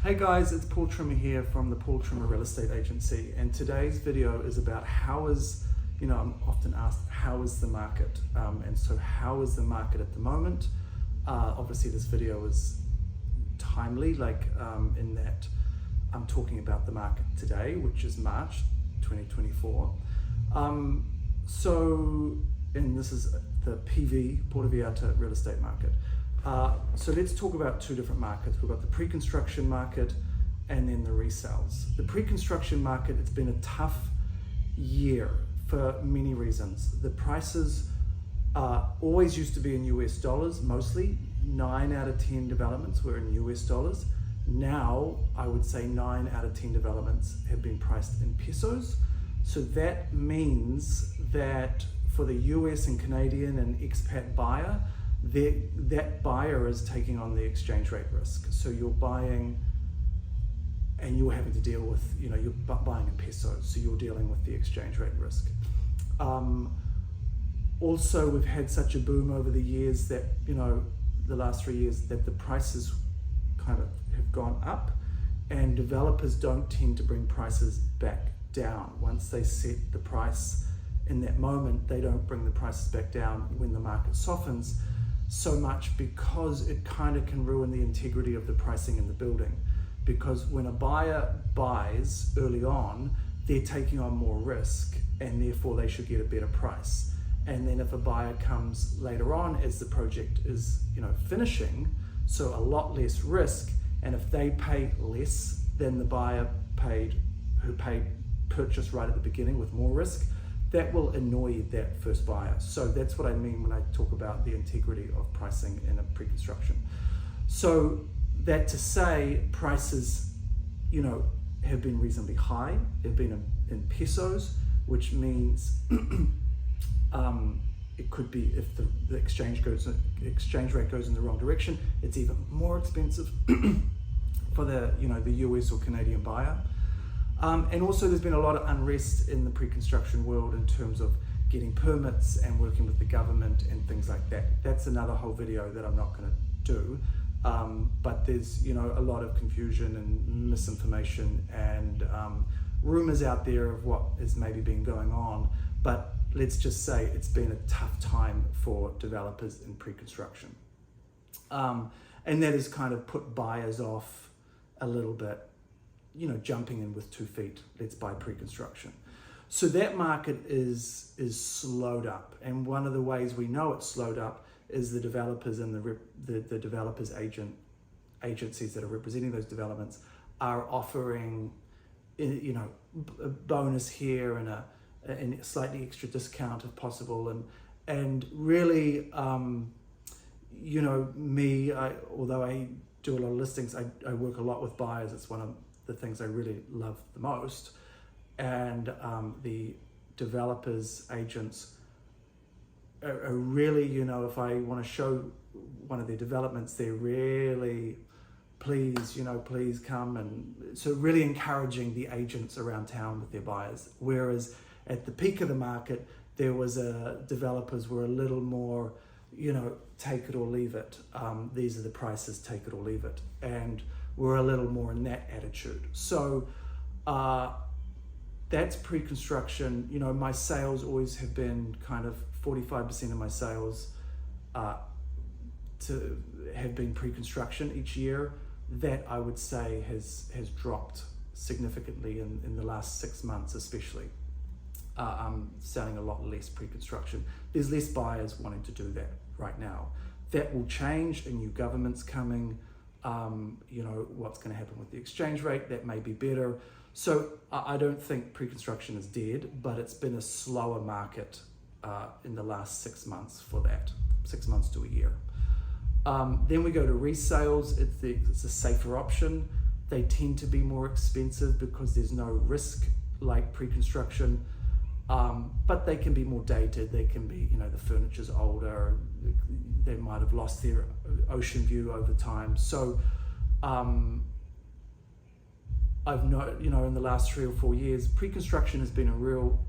Hey guys, it's Paul Trimmer here from the Paul Trimmer Real Estate Agency, and today's video is about I'm often asked, how is the market? And so how is the market at the moment? Obviously this video is timely, in that I'm talking about the market today, which is March 2024. And this is the PV, Puerto Vallarta real estate market. So let's talk about two different markets. We've got the pre-construction market and then the resales. The pre-construction market, it's been a tough year for many reasons. The prices always used to be in US dollars, mostly. 9 out of 10 developments were in US dollars. Now, I would say 9 out of 10 developments have been priced in pesos. So that means that for the US and Canadian and expat buyer, that buyer is taking on the exchange rate risk. So you're buying and you're having to deal with, you're buying in pesos, so you're dealing with the exchange rate risk. Also, we've had such a boom over the years that, the last 3 years, that the prices kind of have gone up, and developers don't tend to bring prices back down. Once they set the price in that moment, they don't bring the prices back down when the market softens so much, because it kind of can ruin the integrity of the pricing in the building. Because when a buyer buys early on, they're taking on more risk, and therefore they should get a better price. And then if a buyer comes later on as the project is finishing, so a lot less risk, and if they pay less than the buyer who purchased right at the beginning with more risk, that will annoy that first buyer. So that's what I mean when I talk about the integrity of pricing in a pre-construction. So that to say, prices, have been reasonably high. They've been in pesos, which means it could be, if the exchange rate goes in the wrong direction, it's even more expensive for the US or Canadian buyer. And also there's been a lot of unrest in the pre-construction world in terms of getting permits and working with the government and things like that. That's another whole video that I'm not going to do. But there's a lot of confusion and misinformation and rumors out there of what has maybe been going on. But let's just say it's been a tough time for developers in pre-construction. And that has kind of put buyers off a little bit, jumping in with 2 feet, let's buy pre-construction. So that market is slowed up. And one of the ways we know it's slowed up is the developers and the developers agencies that are representing those developments are offering, a bonus here and a slightly extra discount if possible. And really, although I do a lot of listings, I work a lot with buyers. It's one of the things I really love the most. And the developers agents are really, if I want to show one of their developments, they're really, please come. And so really encouraging the agents around town with their buyers. Whereas at the peak of the market, there was developers were a little more, take it or leave it. These are the prices, take it or leave it. And we're a little more in that attitude. So that's pre-construction. My sales always have been kind of 45% of my sales to have been pre-construction each year. That I would say has dropped significantly in the last 6 months, especially. I'm selling a lot less pre-construction. There's less buyers wanting to do that right now. That will change. A new government's coming. What's going to happen with the exchange rate, that may be better. So I don't think pre-construction is dead, but it's been a slower market in the last 6 months for that, 6 months to a year. Then we go to resales. It's a safer option. They tend to be more expensive because there's no risk like pre-construction, but they can be more dated. They can be, the furniture's older. They might have lost their ocean view over time. So I've known, in the last 3 or 4 years, pre-construction has been a real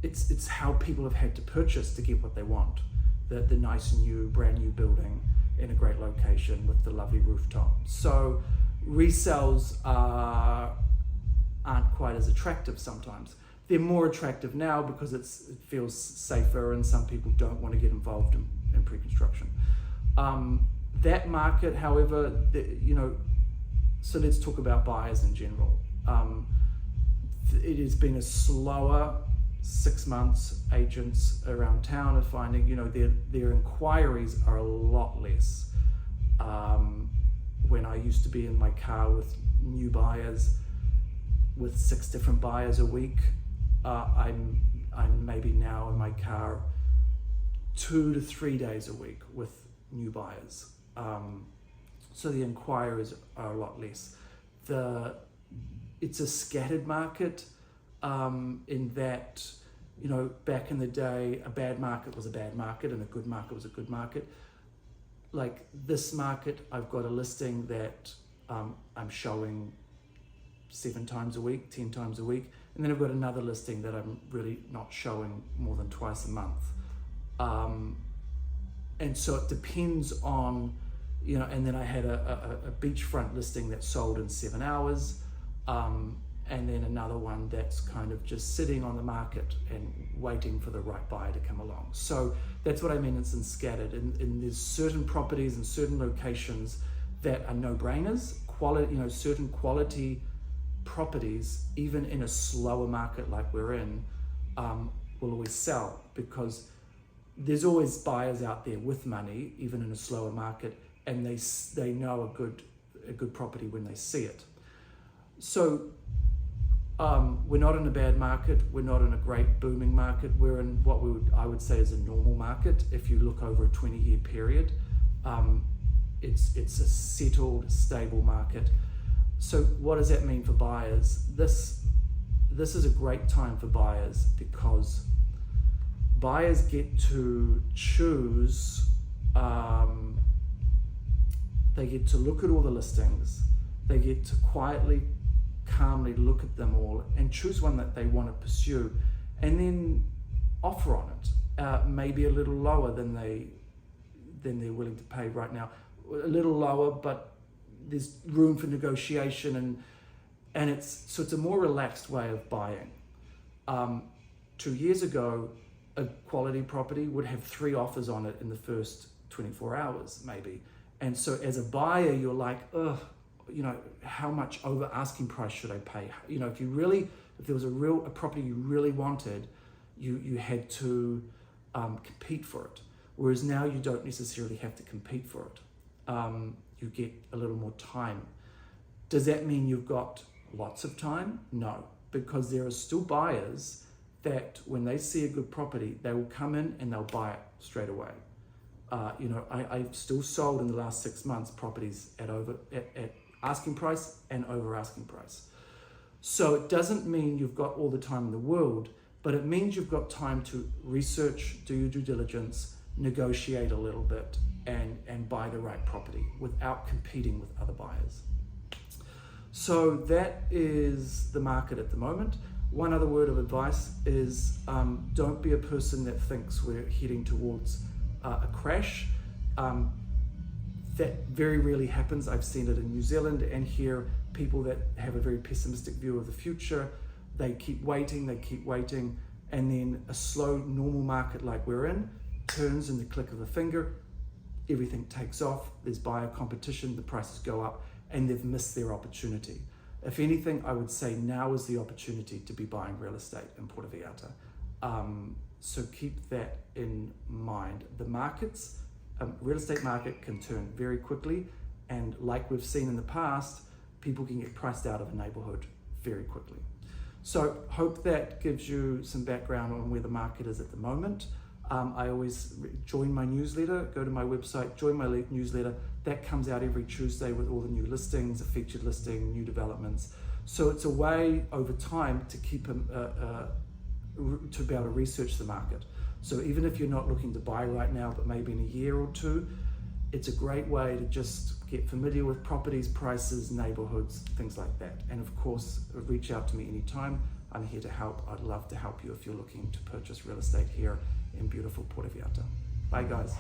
it's how people have had to purchase to get what they want. the nice new, brand new building in a great location with the lovely rooftop. So resales aren't quite as attractive sometimes. They're more attractive now because it feels safer, and some people don't want to get involved in pre-construction. That market, however, so let's talk about buyers in general. It has been a slower 6 months. Agents around town are finding, their inquiries are a lot less. When I used to be in my car with new buyers, with 6 different buyers a week, I'm maybe now in my car 2 to 3 days a week with new buyers. So the inquiries are a lot less. It's a scattered market, in that, back in the day, a bad market was a bad market and a good market was a good market. Like this market, I've got a listing that I'm showing 7 times a week, 10 times a week, and then I've got another listing that I'm really not showing more than twice a month. And so it depends on, and then I had a beachfront listing that sold in 7 hours, and then another one that's kind of just sitting on the market and waiting for the right buyer to come along. So that's what I mean, it's scattered. And there's certain properties and certain locations that are no-brainers, certain quality properties, even in a slower market like we're in, will always sell, because there's always buyers out there with money, even in a slower market, and they know a good property when they see it. So we're not in a bad market, we're not in a great booming market, we're in what I would say is a normal market. If you look over a 20-year period, it's a settled, stable market. So what does that mean for buyers? This is a great time for buyers, because buyers get to choose, they get to look at all the listings, they get to quietly, calmly look at them all and choose one that they want to pursue, and then offer on it, maybe a little lower than they're willing to pay right now. A little lower, but there's room for negotiation, and it's a more relaxed way of buying. 2 years ago, a quality property would have 3 offers on it in the first 24 hours maybe, and so as a buyer you're like, how much over asking price should I pay? If there was a property you really wanted, you had to compete for it. Whereas now you don't necessarily have to compete for it. You get a little more time. Does that mean you've got lots of time? No, because there are still buyers that when they see a good property, they will come in and they'll buy it straight away. I've still sold in the last 6 months properties at asking price and over asking price. So it doesn't mean you've got all the time in the world, but it means you've got time to research, do your due diligence, negotiate a little bit, and buy the right property without competing with other buyers. So that is the market at the moment. One other word of advice is don't be a person that thinks we're heading towards a crash. That very rarely happens. I've seen it in New Zealand and here, people that have a very pessimistic view of the future, they keep waiting, and then a slow, normal market like we're in turns in the click of a finger, everything takes off, there's buyer competition, the prices go up, and they've missed their opportunity. If anything, I would say now is the opportunity to be buying real estate in Puerto Vallarta. So keep that in mind. The markets, real estate market can turn very quickly, and like we've seen in the past, people can get priced out of a neighborhood very quickly. So hope that gives you some background on where the market is at the moment. I always join my newsletter, go to my website, join my newsletter. That comes out every Tuesday with all the new listings, a featured listing, new developments. So it's a way over time to keep to be able to research the market. So even if you're not looking to buy right now, but maybe in a year or two, it's a great way to just get familiar with properties, prices, neighborhoods, things like that. And of course, reach out to me anytime. I'm here to help. I'd love to help you if you're looking to purchase real estate here in beautiful Puerto Vallarta. Bye guys.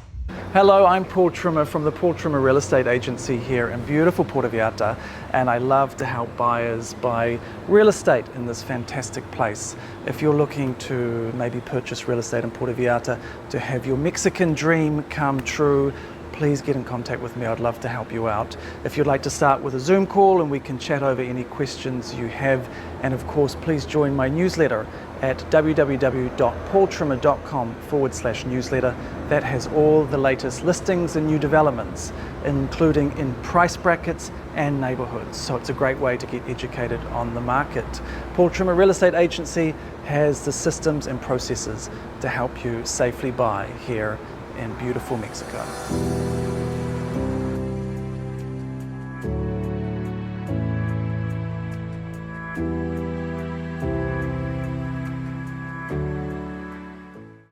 Hello, I'm Paul Trimmer from the Paul Trimmer Real Estate Agency here in beautiful Puerto Vallarta, and I love to help buyers buy real estate in this fantastic place. If you're looking to maybe purchase real estate in Puerto Vallarta to have your Mexican dream come true, please get in contact with me. I'd love to help you out. If you'd like to start with a Zoom call and we can chat over any questions you have, and of course please join my newsletter at www.paultrimmer.com/newsletter. That has all the latest listings and new developments, including in price brackets and neighborhoods. So it's a great way to get educated on the market. Paul Trimmer Real Estate Agency has the systems and processes to help you safely buy here in beautiful Mexico.